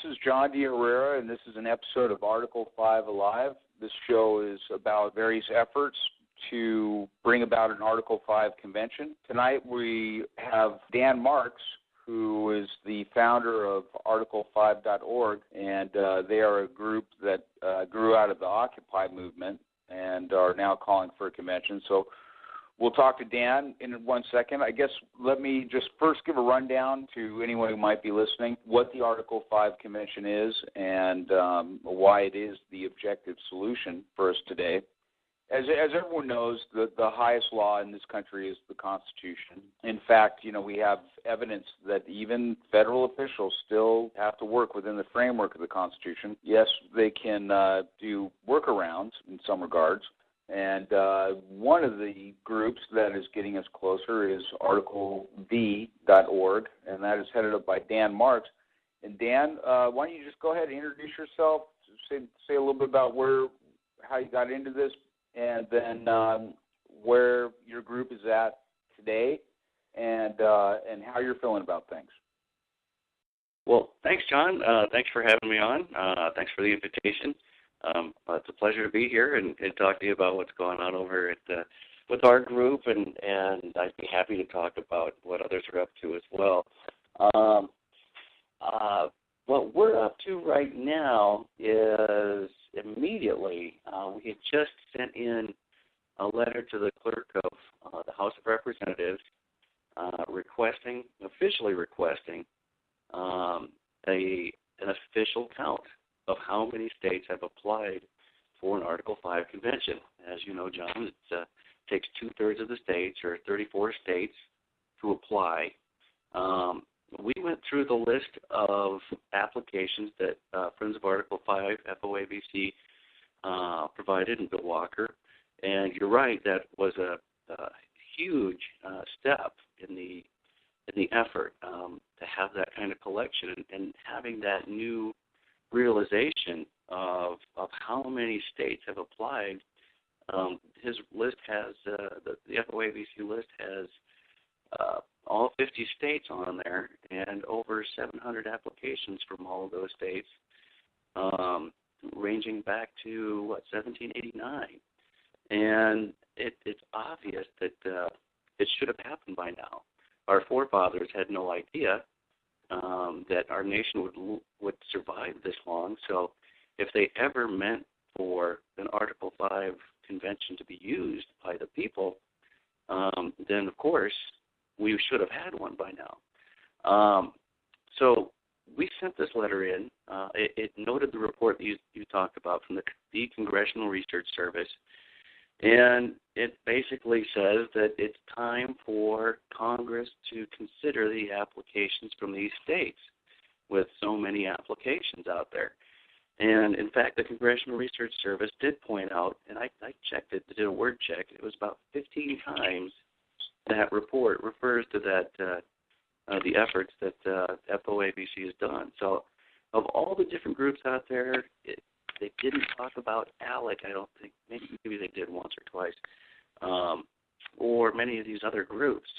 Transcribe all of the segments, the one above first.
is John De Herera, and this is an episode of Article 5 Alive. This show is about various efforts to bring about an Article 5 convention. Tonight we have Dan Marks, who is the founder of Article5.org, and they are a group that grew out of the Occupy movement and are now calling for a convention. So we'll talk to Dan in 1 second. I guess let me just first give a rundown to anyone who might be listening what the Article 5 Convention is and why it is the objective solution for us today. As everyone knows, the highest law in this country is the Constitution. In fact, we have evidence that even federal officials still have to work within the framework of the Constitution. Yes, they can do workarounds in some regards. And one of the groups that is getting us closer is articlevv.org, and that is headed up by Dan Marks. And Dan, why don't you just go ahead and introduce yourself, say a little bit about how you got into this, and then where your group is at today, and how you're feeling about things. Well, thanks, John. Thanks for having me on. Thanks for the invitation. It's a pleasure to be here and talk to you about what's going on over with our group, and I'd be happy to talk about what others are up to as well. What we're up to right now is immediately we had just sent in a letter to the clerk of the House of Representatives officially requesting an official count of how many states have applied for an Article 5 convention. As you know, John, it takes 2/3 of the states, or 34 states, to apply. We went through the list of applications that Friends of Article 5, FOABC, provided, and Bill Walker. And you're right, that was a huge step in the effort to have that kind of collection and having that new realization of how many states have applied. His list has, the FOABC list has all 50 states on there and over 700 applications from all of those states, ranging back to, 1789. And it's obvious that it should have happened by now. Our forefathers had no idea that our nation would survive this long. So if they ever meant for an Article 5 convention to be used by the people, then, of course, we should have had one by now. So we sent this letter in. It noted the report that you talked about from the Congressional Research Service, and it basically says that it's time for Congress to consider the applications from these states with so many applications out there. And, in fact, the Congressional Research Service did point out, and I checked it, did a word check, it was about 15 times that report refers to that the efforts that FOABC has done. So of all the different groups out there, they didn't talk about ALEC, I don't think. Maybe they did once or twice, or many of these other groups.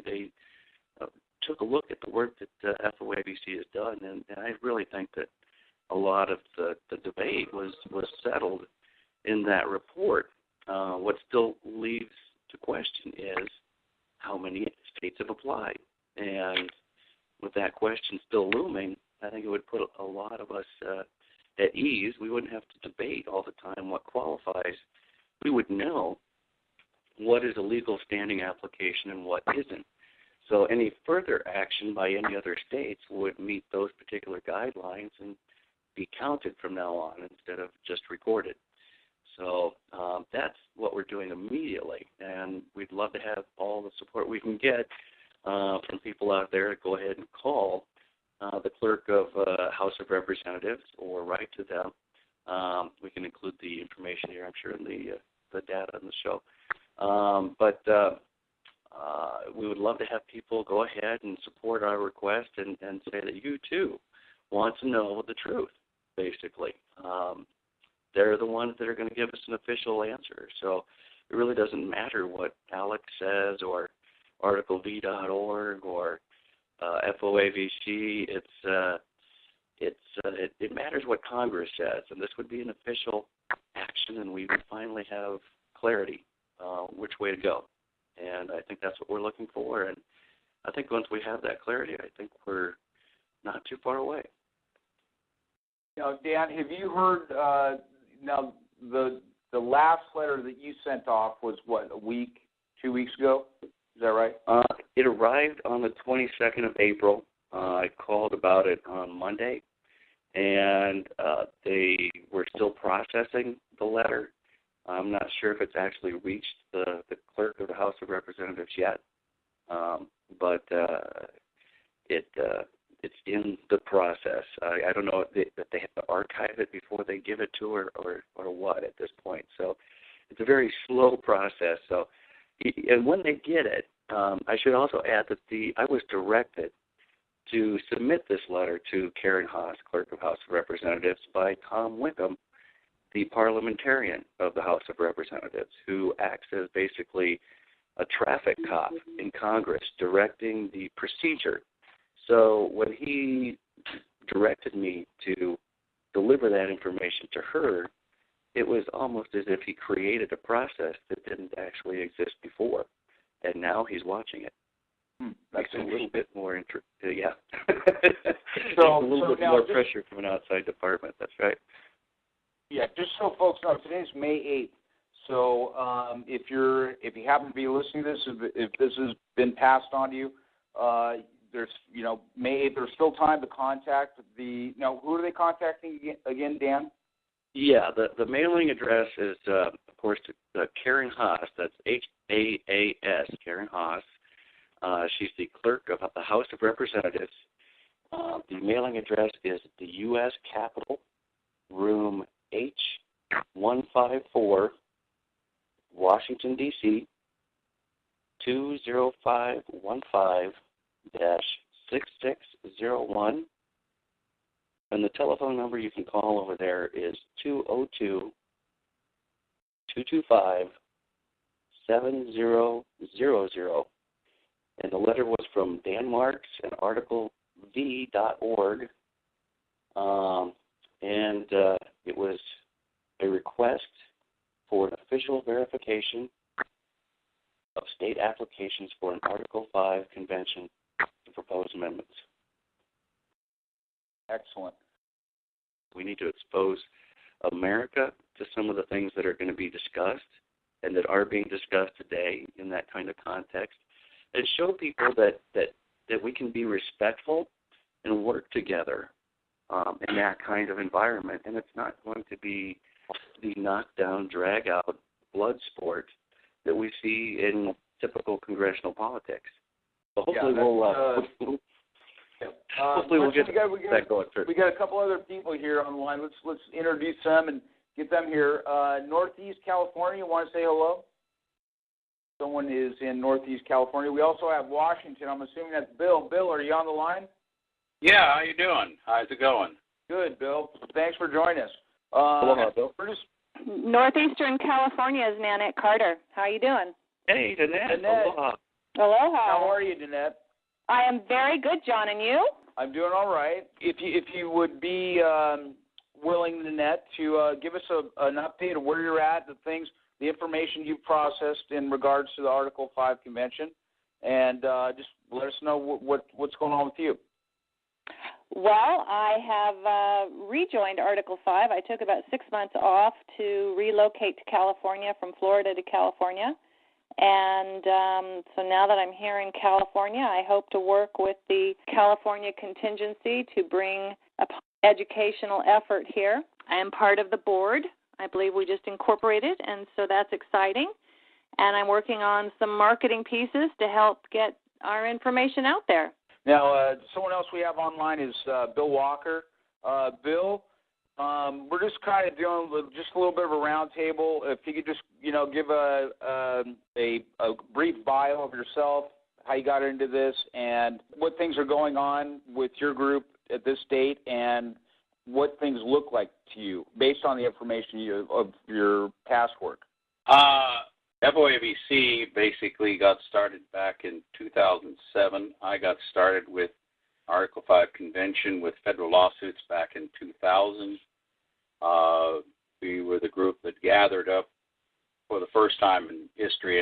They took a look at the work that FOABC has done, and I really think that a lot of the debate was settled in that report. What still leaves to question is how many states have applied. And with that question still looming, I think it would put a lot of us at ease. We wouldn't have to debate all the time what qualifies. We would know what is a legal standing application and what isn't. So any further action by any other states would meet those particular guidelines and be counted from now on instead of just recorded. So that's what we're doing immediately, and we'd love to have all the support we can get from people out there to go ahead and call the clerk of House of Representatives or write to them. We can include the information here, I'm sure, in the data on the show. But we would love to have people go ahead and support our request and say that you, too, want to know the truth, basically. They're the ones that are going to give us an official answer. So it really doesn't matter what ALEC says or articlevv.org or FOAVC. it matters what Congress says, and this would be an official action, and we would finally have clarity which way to go. And I think that's what we're looking for. And I think once we have that clarity, I think we're not too far away. Now, Dan, have you heard? Now, the last letter that you sent off was what, a week, 2 weeks ago? Is that right? It arrived on the 22nd of April. I called about it on Monday, and they were still processing the letter. I'm not sure if it's actually reached the clerk of the House of Representatives yet, but it's in the process. I don't know if they have to archive it before they give it to her or what at this point. So it's a very slow process. So, and when they get it, I should also add that I was directed to submit this letter to Karen Haas, Clerk of House of Representatives, by Tom Wickham, the parliamentarian of the House of Representatives, who acts as basically a traffic cop in Congress, directing the procedure. So when he directed me to deliver that information to her, it was almost as if he created a process that didn't actually exist before, and now he's watching it. That's a little bit more yeah. So a little bit more pressure from an outside department. That's right. Yeah, just so folks know, today's May 8th. So if you happen to be listening to this, if this has been passed on to you, there's May 8th. There's still time to contact the. Now, who are they contacting again, Dan? Yeah, the mailing address is of course Karen Haas. That's Haas. Karen Haas. She's the clerk of the House of Representatives. The mailing address is the U.S. Capitol, room H154, Washington, D.C., 20515-6601. And the telephone number you can call over there is 202-225-7000. And the letter was from Dan Marks and articlev.org. And it was a request for an official verification of state applications for an Article 5 convention to propose amendments. Excellent. We need to expose America to some of the things that are going to be discussed and that are being discussed today in that kind of context, and show people that we can be respectful and work together in that kind of environment, and it's not going to be the knockdown, drag-out blood sport that we see in typical congressional politics. So hopefully we'll get that going. We got a couple other people here on the line. Let's introduce them and get them here. Northeast California, want to say hello? Someone is in Northeast California. We also have Washington. I'm assuming that's Bill. Bill, are you on the line? Yeah, how you doing? How's it going? Good, Bill. Thanks for joining us. Hello, Bill. Northeastern California is Nanette Carter. How are you doing? Hey, Nanette. Aloha. Aloha. How are you, Nanette? I am very good, John, and you? I'm doing all right. If you would be willing, Nanette, to give us an update of where you're at, the information you've processed in regards to the Article 5 convention, and just let us know what's going on with you. Well, I have rejoined Article 5. I took about 6 months off to relocate to California from Florida to California. And so now that I'm here in California, I hope to work with the California contingency to bring an educational effort here. I am part of the board. I believe we just incorporated, and so that's exciting. And I'm working on some marketing pieces to help get our information out there. Now, someone else we have online is Bill Walker. Bill, we're just kind of doing just a little bit of a roundtable. If you could just, give a brief bio of yourself, how you got into this, and what things are going on with your group at this date, and what things look like to you based on the information of your past work. FOABC basically got started back in 2007. I got started with Article 5 convention with federal lawsuits back in 2000. We were the group that gathered up for the first time in history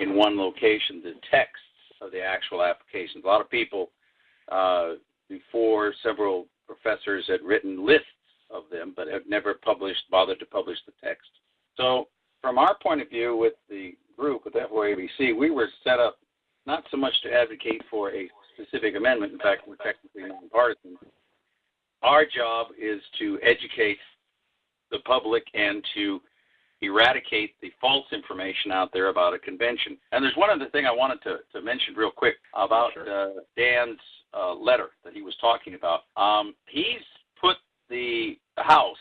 in one location, the texts of the actual applications. A lot of people before, several professors had written lists of them, but have never bothered to publish the text. So from our point of view with the group, with FOABC, we were set up not so much to advocate for a specific amendment. In fact, we're technically nonpartisan. Our job is to educate the public and to eradicate the false information out there about a convention. And there's one other thing I wanted to mention real quick about Dan's letter that he was talking about. He's put the House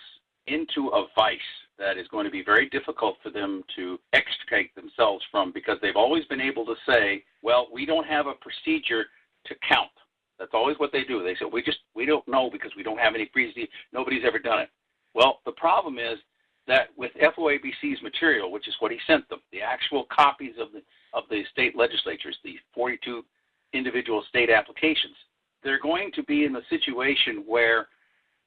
into a vice that is going to be very difficult for them to extricate themselves from, because they've always been able to say, well, we don't have a procedure to count. That's always what they do. They say, we don't know because we don't have any procedure. Nobody's ever done it. Well, the problem is that with FOABC's material, which is what he sent them, the actual copies of the state legislatures, the 42 individual state applications, they're going to be in a situation where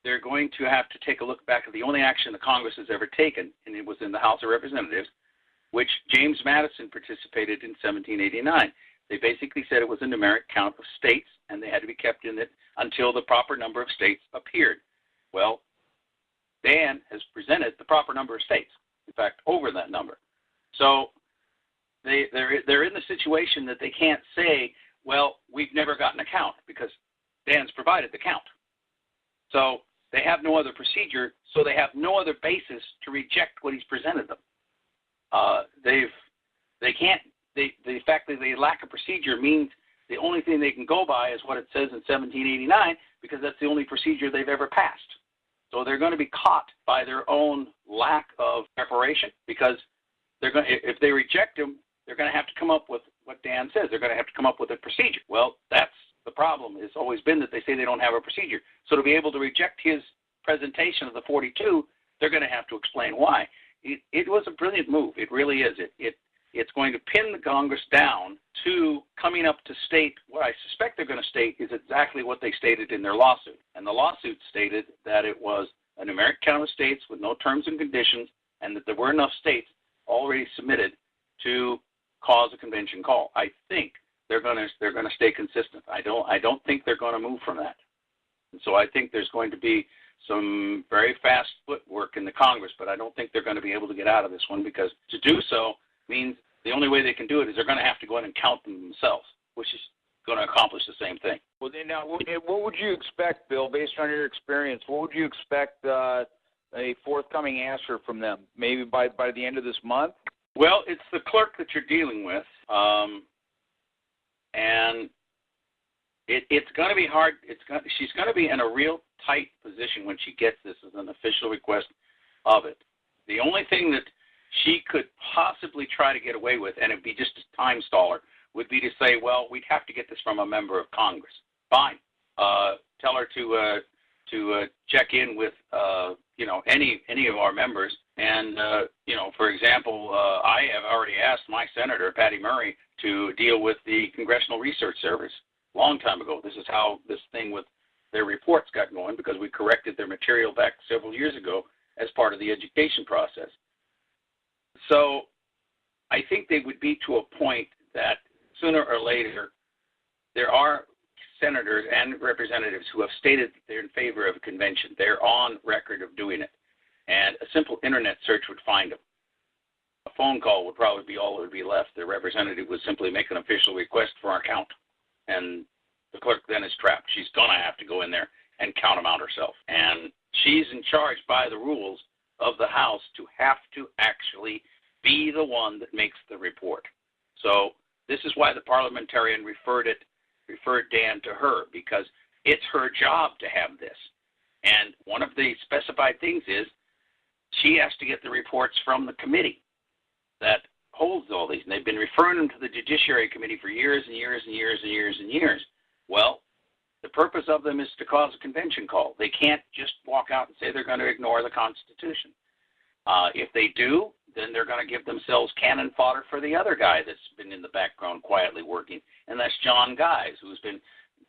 they're going to have to take a look back at the only action the Congress has ever taken, and it was in the House of Representatives, which James Madison participated in 1789. They basically said it was a numeric count of states, and they had to be kept in it until the proper number of states appeared. Well, Dan has presented the proper number of states, in fact, over that number. So they're in the situation that they can't say, well, we've never gotten a count, because Dan's provided the count. So they have no other procedure, so they have no other basis to reject what he's presented them. The fact that they lack a procedure means the only thing they can go by is what it says in 1789, because that's the only procedure they've ever passed. So they're going to be caught by their own lack of preparation, because if they reject him, they're going to have to come up with what Dan says. They're going to have to come up with a procedure. Well, that's the problem. It's always been that they say they don't have a procedure. So to be able to reject his presentation of the 42, they're going to have to explain why. It was a brilliant move. It really is. It's going to pin the Congress down to coming up to state what I suspect they're going to state is exactly what they stated in their lawsuit. And the lawsuit stated that it was a numeric count of states with no terms and conditions, and that there were enough states already submitted to cause a convention call. I think they're going to stay consistent. I don't think they're going to move from that. And so I think there's going to be some very fast footwork in the Congress, but I don't think they're going to be able to get out of this one, because to do so means the only way they can do it is they're going to have to go in and count them themselves, which is going to accomplish the same thing. Well, now, what would you expect, Bill, based on your experience? What would you expect a forthcoming answer from them, maybe by the end of this month? Well, it's the clerk that you're dealing with, and it's going to be hard. She's going to be in a real tight position when she gets this as an official request of it. The only thing that she could possibly try to get away with, and it would be just a time staller, would be to say, well, we'd have to get this from a member of Congress. Fine. Tell her to check in with any of our members. And, for example, I have already asked my senator, Patty Murray, to deal with the Congressional Research Service a long time ago. This is how this thing with their reports got going, because we corrected their material back several years ago as part of the education process. So I think they would be to a point that sooner or later there are senators and representatives who have stated that they're in favor of a convention. They're on record of doing it. And a simple Internet search would find them. A phone call would probably be all that would be left. The representative would simply make an official request for our count. And the clerk then is trapped. She's going to have to go in there and count them out herself. And she's in charge by the rules of the House to have to actually be the one that makes the report. So this is why the parliamentarian referred Dan to her, because it's her job to have this. And one of the specified things is she has to get the reports from the committee that holds all these. And they've been referring them to the Judiciary Committee for years and years and years and years and years. Well, the purpose of them is to cause a convention call. They can't just walk out and say they're going to ignore the Constitution. If they do, then they're going to give themselves cannon fodder for the other guy that's been in the background quietly working, and that's John Guise, who's been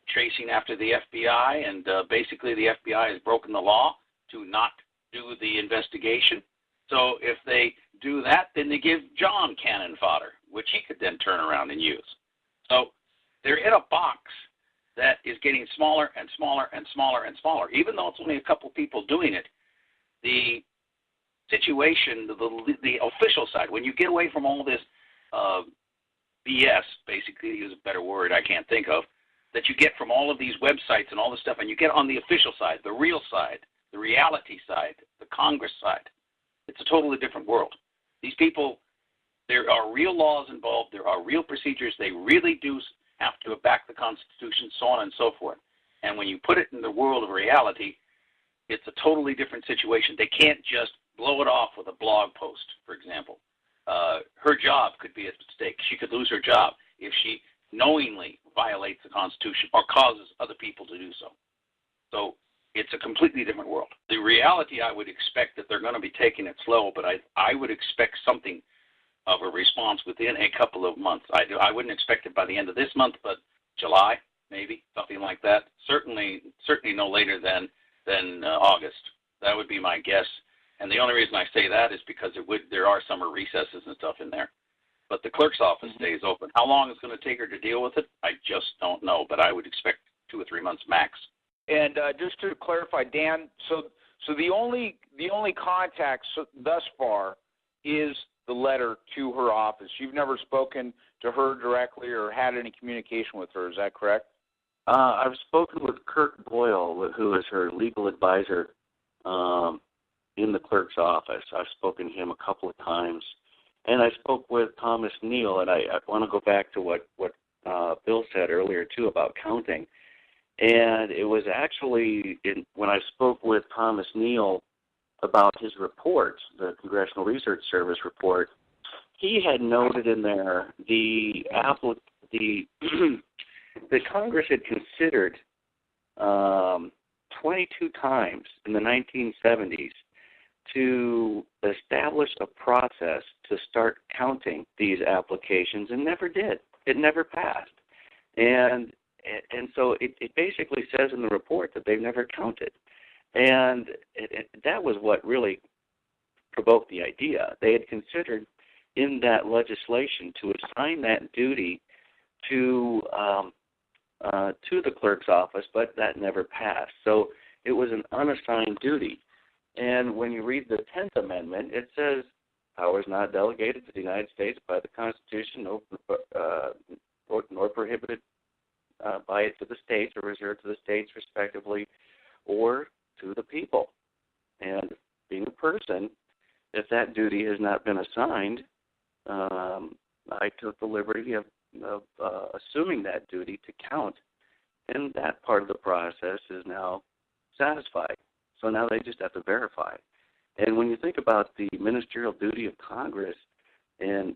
chasing after the FBI, and basically the FBI has broken the law to not do the investigation. So if they do that, then they give John cannon fodder, which he could then turn around and use. So they're in a box that is getting smaller and smaller and smaller and smaller. Even though it's only a couple people doing it, the situation, the official side, when you get away from all this BS, basically, to use a better word I can't think of, that you get from all of these websites and all this stuff, and you get on the official side, the real side, the reality side, the Congress side, it's a totally different world. These people, there are real laws involved, there are real procedures, they really do have to back the Constitution, so on and so forth. And when you put it in the world of reality, it's a totally different situation. They can't just blow it off with a blog post, for example. Her job could be at stake. She could lose her job if she knowingly violates the Constitution or causes other people to do so. So it's a completely different world. The reality, I would expect that they're going to be taking it slow, but I would expect something of a response within a couple of months. I wouldn't expect it by the end of this month, but July, maybe, something like that. Certainly no later than August. That would be my guess. And the only reason I say that is because there are summer recesses and stuff in there. But the clerk's office stays open. How long it's going to take her to deal with it, I just don't know. But I would expect 2 or 3 months max. And just to clarify, Dan, so the only contact thus far is the letter to her office. You've never spoken to her directly or had any communication with her. Is that correct? I've spoken with Kirk Boyle, who is her legal advisor in the clerk's office. I've spoken to him a couple of times. And I spoke with Thomas Neal, and I want to go back to what Bill said earlier, too, about counting. And it was actually when I spoke with Thomas Neal about his report, the Congressional Research Service report, he had noted in there that Congress had considered 22 times in the 1970s to establish a process to start counting these applications, and never did. It never passed. And so it basically says in the report that they've never counted. And that was what really provoked the idea. They had considered in that legislation to assign that duty to the clerk's office, but that never passed. So it was an unassigned duty. And when you read the 10th Amendment, it says, powers not delegated to the United States by the Constitution, nor prohibited by it to the states or reserved to the states respectively, or to the people. And being a person, if that duty has not been assigned, I took the liberty of assuming that duty to count, and that part of the process is now satisfied. So now they just have to verify. And when you think about the ministerial duty of Congress and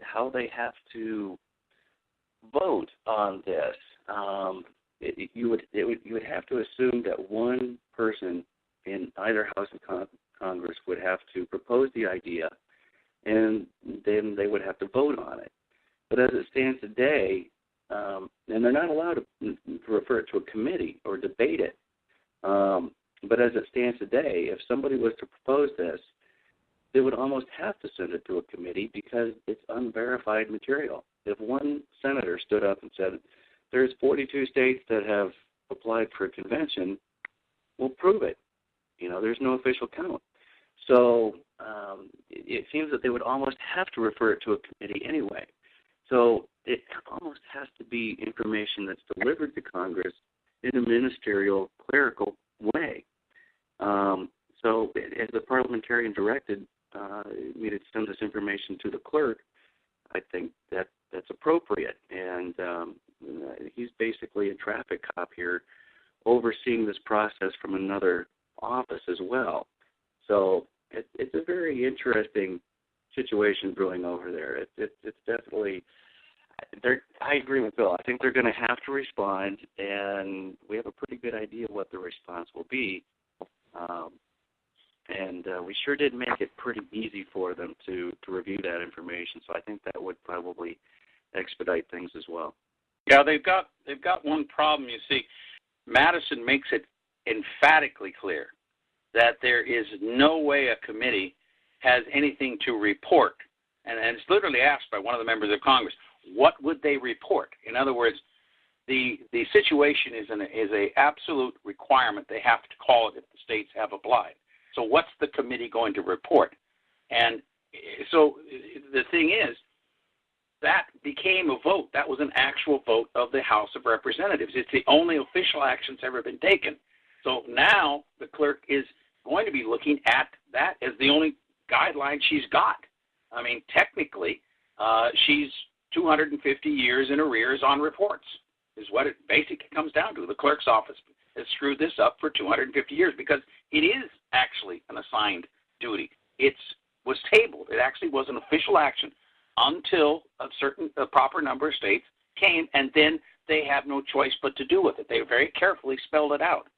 how they have to vote on this, you would have to assume that one person in either house of Congress would have to propose the idea, and then they would have to vote on it. But as it stands today, and they're not allowed to refer it to a committee or debate it, but as it stands today, if somebody was to propose this, they would almost have to send it to a committee because it's unverified material. If one senator stood up and said, there's 42 states that have applied for a convention, we'll prove it. There's no official count. So it seems that they would almost have to refer it to a committee anyway. So it almost has to be information that's delivered to Congress in a ministerial, clerical way. So as the parliamentarian directed me to send this information to the clerk, I think that's appropriate. And he's basically a traffic cop here overseeing this process from another office as well. So it's a very interesting situation brewing over there. It's definitely, I agree with Bill. I think they're going to have to respond, and we have a pretty good idea what the response will be. And we sure did make it pretty easy for them to review that information, so I think that would probably expedite things as well. Yeah, they've got one problem. You see, Madison makes it emphatically clear that there is no way a committee has anything to report, and it's literally asked by one of the members of Congress, what would they report? In other words, the situation is a absolute requirement. They have to call it if the states have applied. So what's the committee going to report? And so the thing is, that became a vote. That was an actual vote of the House of Representatives. It's the only official action that's ever been taken. So now the clerk is going to be looking at that as the only guideline she's got. I mean, technically, she's 250 years in arrears on reports, is what it basically comes down to. The Clerk's Office has screwed this up for 250 years because it is actually an assigned duty. It was tabled. It actually was an official action until a proper number of states came, and then they have no choice but to do with it. They very carefully spelled it out.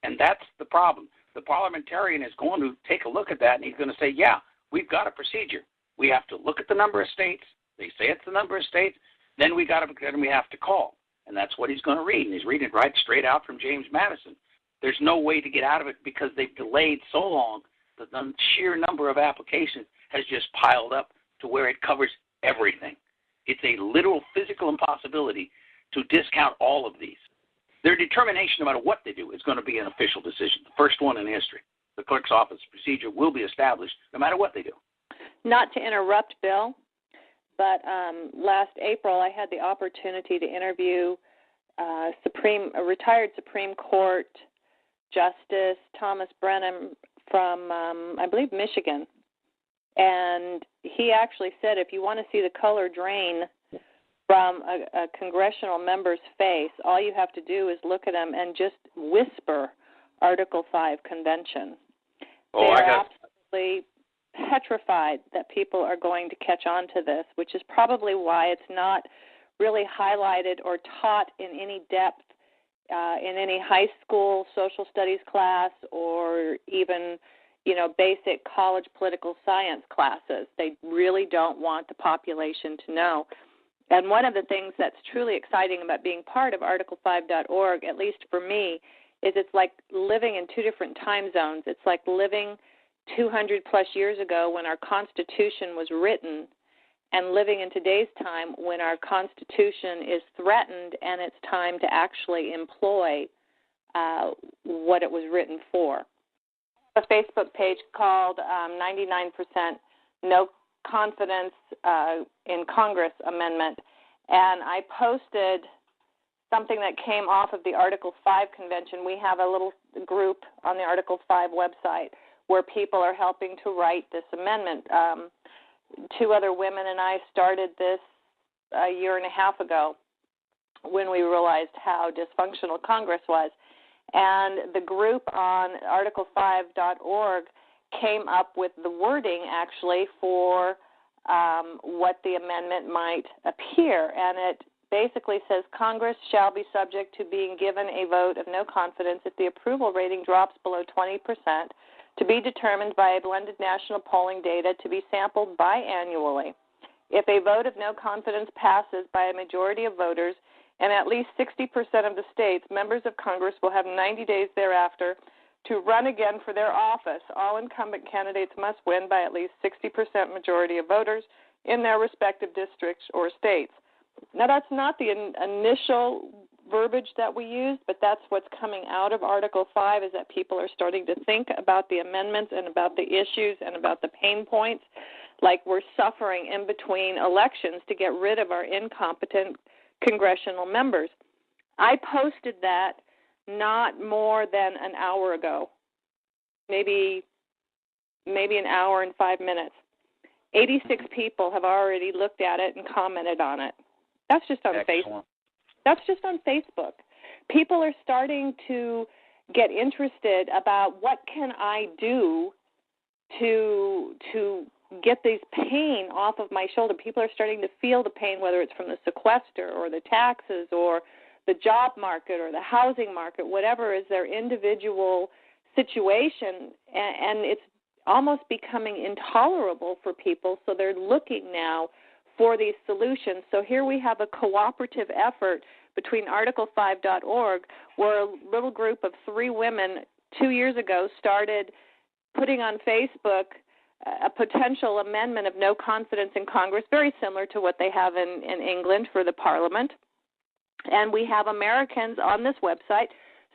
And that's the problem. The parliamentarian is going to take a look at that, and he's going to say, yeah, we've got a procedure. We have to look at the number of states. They say it's the number of states. Then we have to call. And that's what he's going to read. And he's reading it right straight out from James Madison. There's no way to get out of it because they've delayed so long that the sheer number of applications has just piled up to where it covers everything. It's a literal physical impossibility to discount all of these. Their determination, no matter what they do, is going to be an official decision, the first one in history. The Clerk's Office procedure will be established no matter what they do. Not to interrupt, Bill, but last April I had the opportunity to interview a retired Supreme Court Justice Thomas Brennan from, I believe, Michigan. And he actually said if you want to see the color drain from a congressional member's face, all you have to do is look at him and just whisper Article 5 Convention. They're absolutely petrified that people are going to catch on to this, which is probably why it's not really highlighted or taught in any depth in any high school social studies class or even basic college political science classes. They really don't want the population to know. And one of the things that's truly exciting about being part of Article5.org, at least for me, is it's like living in two different time zones. It's like living 200 plus years ago when our Constitution was written and living in today's time when our Constitution is threatened and it's time to actually employ what it was written for. A Facebook page called 99% No Confidence in Congress Amendment, and I posted something that came off of the Article 5 convention. We have a little group on the Article 5 website where people are helping to write this amendment. Two other women and I started this a year and a half ago when we realized how dysfunctional Congress was. And the group on Article5.org came up with the wording, actually, for what the amendment might appear. And it basically says, Congress shall be subject to being given a vote of no confidence if the approval rating drops below 20%, to be determined by a blended national polling data to be sampled biannually. If a vote of no confidence passes by a majority of voters, and at least 60% of the states, members of Congress will have 90 days thereafter to run again for their office. All incumbent candidates must win by at least 60% majority of voters in their respective districts or states. Now, that's not the initial verbiage that we used, but that's what's coming out of Article 5 is that people are starting to think about the amendments and about the issues and about the pain points, like we're suffering in between elections to get rid of our incompetent congressional members. I posted that not more than an hour ago, maybe an hour and 5 minutes. 86 people have already looked at it and commented on it. That's just on Facebook. That's just on Facebook. People are starting to get interested about what can I do to get this pain off of my shoulder. People are starting to feel the pain, whether it's from the sequester or the taxes or the job market or the housing market, whatever is their individual situation, and it's almost becoming intolerable for people, so they're looking now for these solutions. So here we have a cooperative effort between Article5.org, where a little group of 3 women 2 years ago started putting on Facebook a potential amendment of no confidence in Congress, very similar to what they have in England for the Parliament. And we have Americans on this website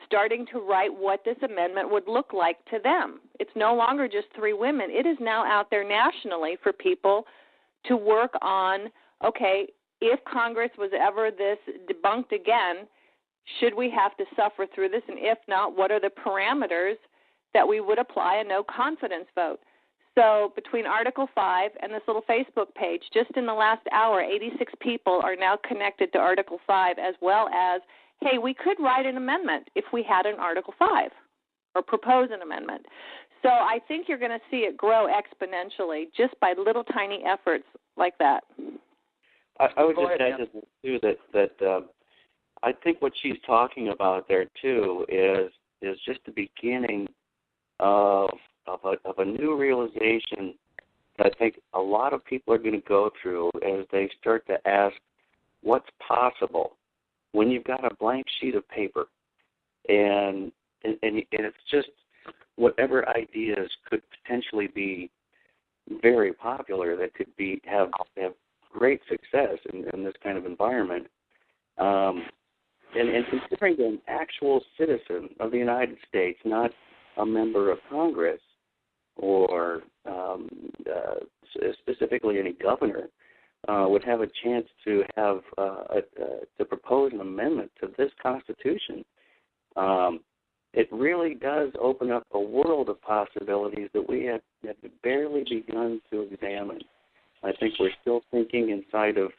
starting to write what this amendment would look like to them. It's no longer just 3 women. It is now out there nationally for people to work on, okay, if Congress was ever this debunked again, should we have to suffer through this? And if not, what are the parameters that we would apply a no confidence vote? So between Article 5 and this little Facebook page, just in the last hour, 86 people are now connected to Article 5, as well as, hey, we could write an amendment if we had an Article 5 or propose an amendment. So I think you're going to see it grow exponentially just by little tiny efforts like that. I would just add too that I think what she's talking about there too is just the beginning of a new realization that I think a lot of people are going to go through as they start to ask what's possible when you've got a blank sheet of paper, and it's just whatever ideas could potentially be very popular that could have great success in this kind of environment. And considering an actual citizen of the United States, not a member of Congress or specifically any governor, would have a chance to have to propose an amendment to this Constitution. It really does open up a world of possibilities that we have barely begun to examine. I think we're still thinking inside of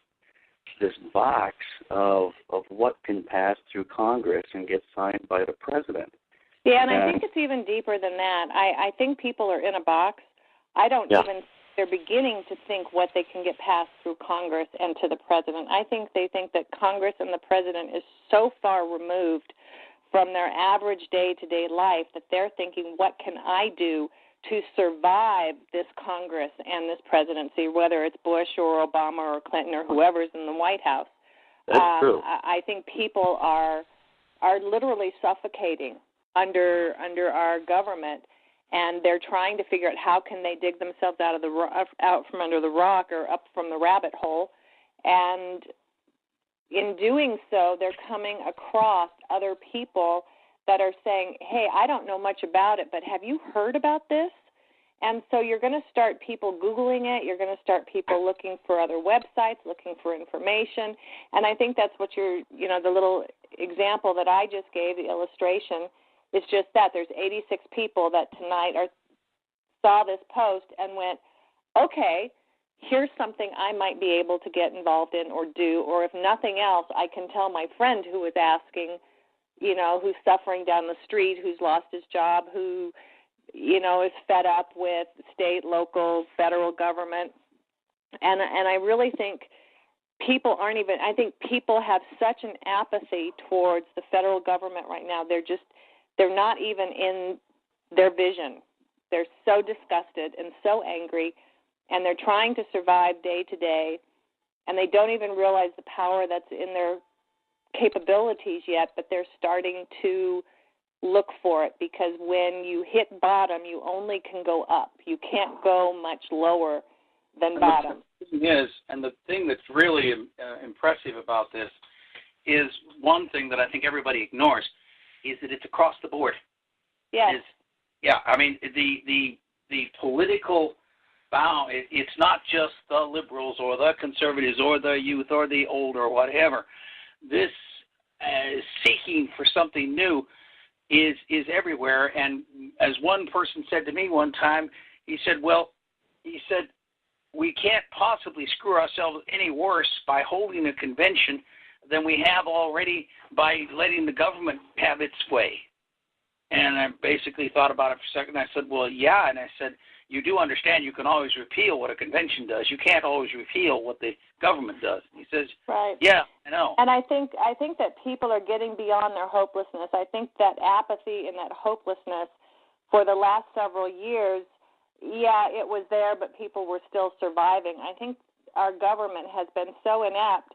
this box of what can pass through Congress and get signed by the president. Yeah, and I think it's even deeper than that. I think people are in a box. I don't even, they're beginning to think what they can get passed through Congress and to the president. I think they think that Congress and the president is so far removed from their average day-to-day life that they're thinking, what can I do to survive this Congress and this presidency, whether it's Bush or Obama or Clinton or whoever's in the White House. That's true. I think people are literally suffocating under our government, and they're trying to figure out how can they dig themselves out from under the rock or up from the rabbit hole. And in doing so, they're coming across other people that are saying, hey, I don't know much about it, but have you heard about this? And so you're going to start people Googling it. You're going to start people looking for other websites, looking for information. And I think that's what the little example that I just gave, the illustration, is just that. There's 86 people that tonight saw this post and went, okay, here's something I might be able to get involved in or do, or if nothing else, I can tell my friend who was asking, who's suffering down the street, who's lost his job, who, is fed up with state, local, federal government. And I really think people I think people have such an apathy towards the federal government right now. They're not even in their vision. They're so disgusted and so angry, and they're trying to survive day to day, and they don't even realize the power that's in their capabilities yet, but they're starting to look for it, because when you hit bottom, you only can go up. You can't go much lower than bottom. The thing that's really impressive about this is one thing that I think everybody ignores is that it's across the board. Yes. The political bound, it's not just the liberals or the conservatives or the youth or the old or whatever. This seeking for something new is everywhere. And as one person said to me one time, he said, we can't possibly screw ourselves any worse by holding a convention than we have already by letting the government have its way. And I basically thought about it for a second. I said, well, yeah. And I said, you do understand you can always repeal what a convention does. You can't always repeal what the government does. He says, right. Yeah, I know. And I think that people are getting beyond their hopelessness. I think that apathy and that hopelessness for the last several years, yeah, it was there, but people were still surviving. I think our government has been so inept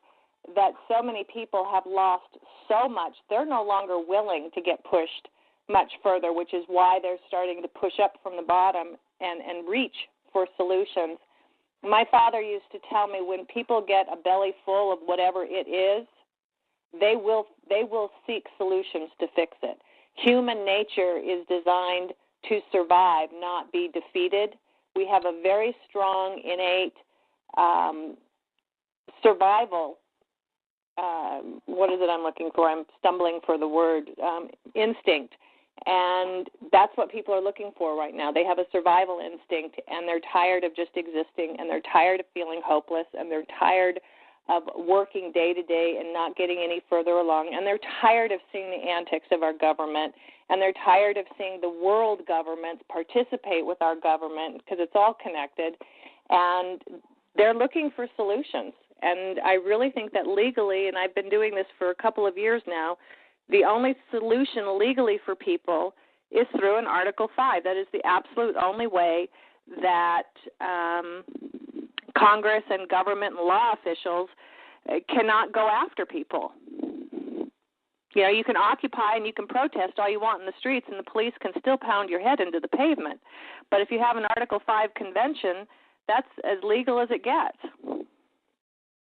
that so many people have lost so much. They're no longer willing to get pushed much further, which is why they're starting to push up from the bottom and reach for solutions. My father used to tell me when people get a belly full of whatever it is, they will seek solutions to fix it. Human nature is designed to survive, not be defeated. We have a very strong, innate survival. What is it I'm looking for? I'm stumbling for the word. Instinct. And that's what people are looking for right now. They have a survival instinct, and they're tired of just existing, and they're tired of feeling hopeless, and they're tired of working day to day and not getting any further along, and they're tired of seeing the antics of our government, and they're tired of seeing the world governments participate with our government because it's all connected, and they're looking for solutions. And I really think that legally, and I've been doing this for a couple of years now, the only solution legally for people is through an Article 5. That is the absolute only way that Congress and government and law officials cannot go after people. You know, you can occupy and you can protest all you want in the streets, and the police can still pound your head into the pavement. But if you have an Article 5 convention, that's as legal as it gets.